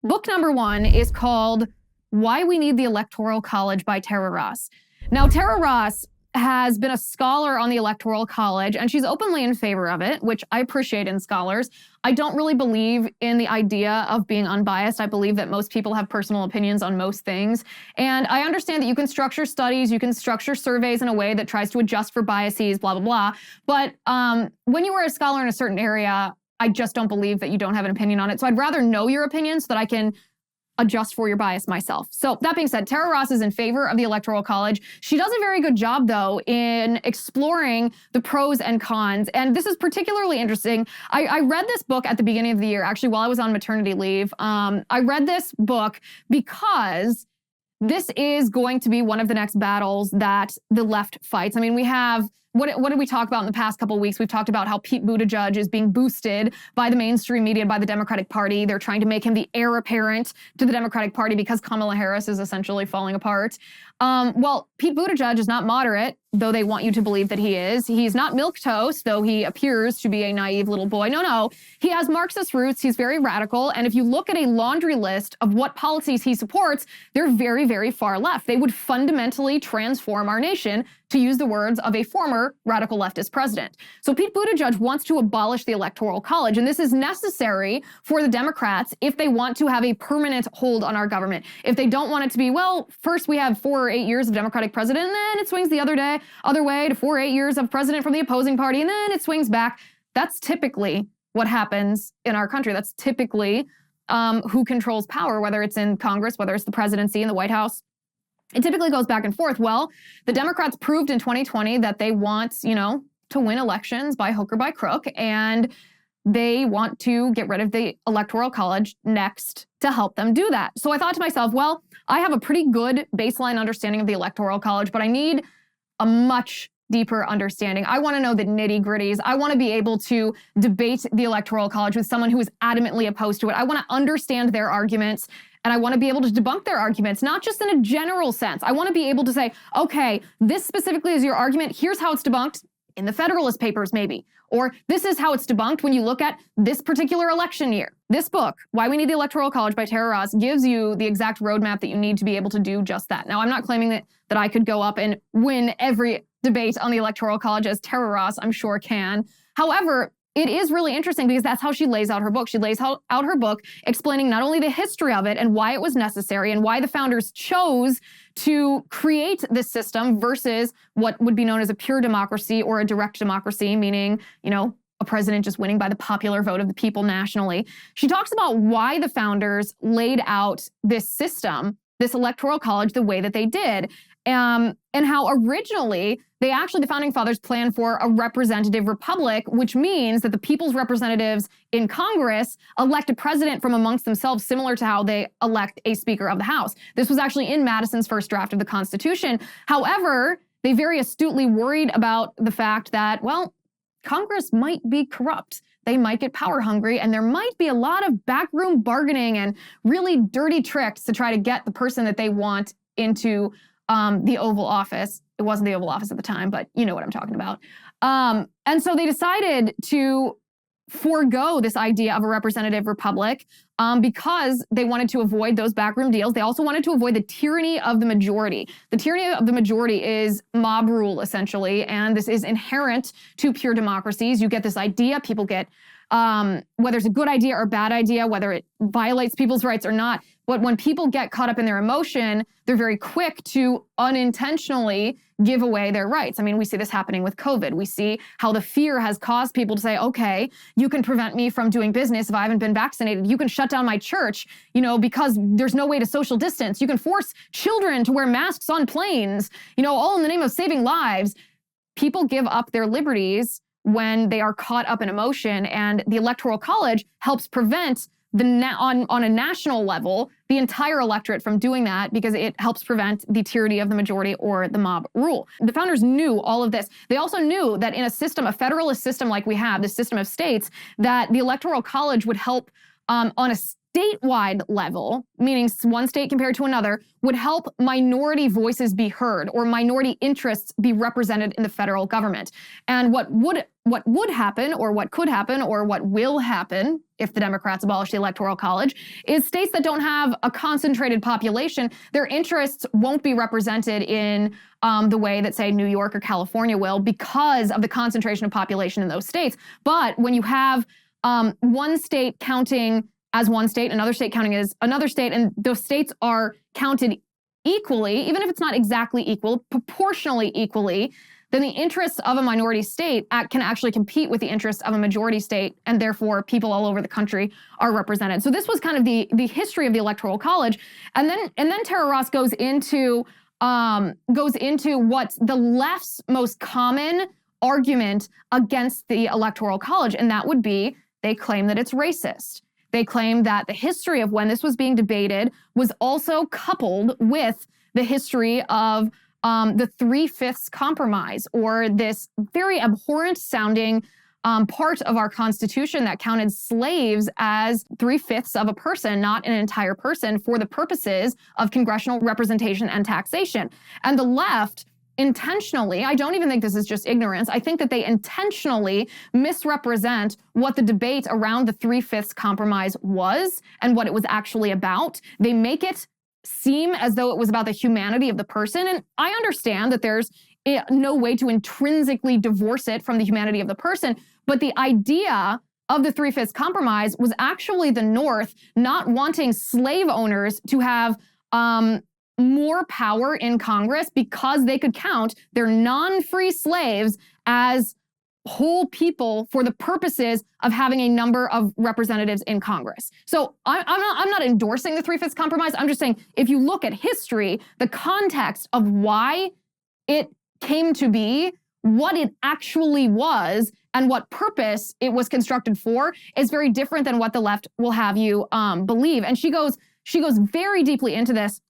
Book number 1 is called Why We Need the Electoral College by Tara Ross. Now, Tara Ross has been a scholar on the Electoral College, and she's openly in favor of it, which I appreciate in scholars. I don't really believe in the idea of being unbiased. I believe that most people have personal opinions on most things. And I understand that you can structure studies, you can structure surveys in a way that tries to adjust for biases, blah, blah, blah. But when you are a scholar in a certain area, I just don't believe that you don't have an opinion on it. So I'd rather know your opinion so that I can adjust for your bias myself. So that being said, Tara Ross is in favor of the Electoral College. She does a very good job, though, in exploring the pros and cons. And this is particularly interesting. I read this book at the beginning of the year, actually, while I was on maternity leave. I read this book because this is going to be one of the next battles that the left fights. I mean, we have, what did we talk about in the past couple of weeks? We've talked about how Pete Buttigieg is being boosted by the mainstream media, by the Democratic Party. They're trying to make him the heir apparent to the Democratic Party because Kamala Harris is essentially falling apart. Well, Pete Buttigieg is not moderate, though they want you to believe that he is. He's not milquetoast, though he appears to be a naive little boy. No. He has Marxist roots. He's very radical. And if you look at a laundry list of what policies he supports, they're very, very far left. They would fundamentally transform our nation, to use the words of a former radical leftist president. So Pete Buttigieg wants to abolish the Electoral College, and this is necessary for the Democrats if they want to have a permanent hold on our government. If they don't want it to be, well, first we have 4 or 8 years of Democratic president, and then it swings the other way to 4 or 8 years of president from the opposing party, and then it swings back. That's typically what happens in our country. That's typically who controls power, whether it's in Congress, whether it's the presidency and the White House. It typically goes back and forth. Well, the Democrats proved in 2020 that they want, to win elections by hook or by crook, and they want to get rid of the Electoral College next to help them do that. So I thought to myself, well, I have a pretty good baseline understanding of the Electoral College, but I need a much deeper understanding. I want to know the nitty-gritties. I want to be able to debate the Electoral College with someone who is adamantly opposed to it. I want to understand their arguments, and I want to be able to debunk their arguments, not just in a general sense. I want to be able to say, okay, this specifically is your argument. Here's how it's debunked in the Federalist Papers, maybe. Or this is how it's debunked when you look at this particular election year. This book, Why We Need the Electoral College by Tara Ross, gives you the exact roadmap that you need to be able to do just that. Now, I'm not claiming that I could go up and win every debate on the Electoral College as Tara Ross, I'm sure, can. However, it is really interesting because that's how she lays out her book. She lays out her book explaining not only the history of it and why it was necessary and why the founders chose to create this system versus what would be known as a pure democracy or a direct democracy, meaning, a president just winning by the popular vote of the people nationally. She talks about why the founders laid out this system, this Electoral College, the way that they did. And how originally the founding fathers planned for a representative republic, which means that the people's representatives in Congress elect a president from amongst themselves, similar to how they elect a Speaker of the House. This was actually in Madison's first draft of the Constitution. However, they very astutely worried about the fact that, well, Congress might be corrupt. They might get power hungry, and there might be a lot of backroom bargaining and really dirty tricks to try to get the person that they want into the Oval Office. It wasn't the Oval Office at the time, but you know what I'm talking about. And so they decided to forego this idea of a representative republic because they wanted to avoid those backroom deals. They also wanted to avoid the tyranny of the majority. The tyranny of the majority is mob rule, essentially, and this is inherent to pure democracies. You get this idea, people get whether it's a good idea or a bad idea, whether it violates people's rights or not. But when people get caught up in their emotion, they're very quick to unintentionally give away their rights. I mean, we see this happening with COVID. We see how the fear has caused people to say, okay, you can prevent me from doing business if I haven't been vaccinated. You can shut down my church, because there's no way to social distance. You can force children to wear masks on planes, all in the name of saving lives. People give up their liberties when they are caught up in emotion, and the Electoral College helps prevent on a national level the entire electorate from doing that because it helps prevent the tyranny of the majority or the mob rule. The founders knew all of this. They also knew that in a federalist system like we have, the system of states, that the Electoral College would help on a statewide level, meaning one state compared to another, would help minority voices be heard or minority interests be represented in the federal government. And what would happen or what could happen or what will happen if the Democrats abolish the Electoral College, is states that don't have a concentrated population, their interests won't be represented in the way that, say, New York or California will because of the concentration of population in those states. But when you have one state counting as one state, another state counting as another state, and those states are counted equally, even if it's not exactly equal, proportionally equally, then the interests of a minority state can actually compete with the interests of a majority state, and therefore people all over the country are represented. So this was kind of the history of the Electoral College, and then Tara Ross goes into what's the left's most common argument against the Electoral College, and that would be they claim that it's racist. They claim that the history of when this was being debated was also coupled with the history of the 3/5 compromise, or this very abhorrent sounding part of our Constitution that counted slaves as 3/5 of a person, not an entire person, for the purposes of congressional representation and taxation. And the left intentionally, I don't even think this is just ignorance, I think that they intentionally misrepresent what the debate around the 3/5 compromise was and what it was actually about. They make it seem as though it was about the humanity of the person. And I understand that there's no way to intrinsically divorce it from the humanity of the person. But the idea of the 3/5 compromise was actually the North not wanting slave owners to have more power in Congress because they could count their non-free slaves as whole people for the purposes of having a number of representatives in Congress. So I'm not endorsing the 3/5 compromise. I'm just saying, if you look at history, the context of why it came to be, what it actually was, and what purpose it was constructed for is very different than what the left will have you believe. And she goes very deeply into this.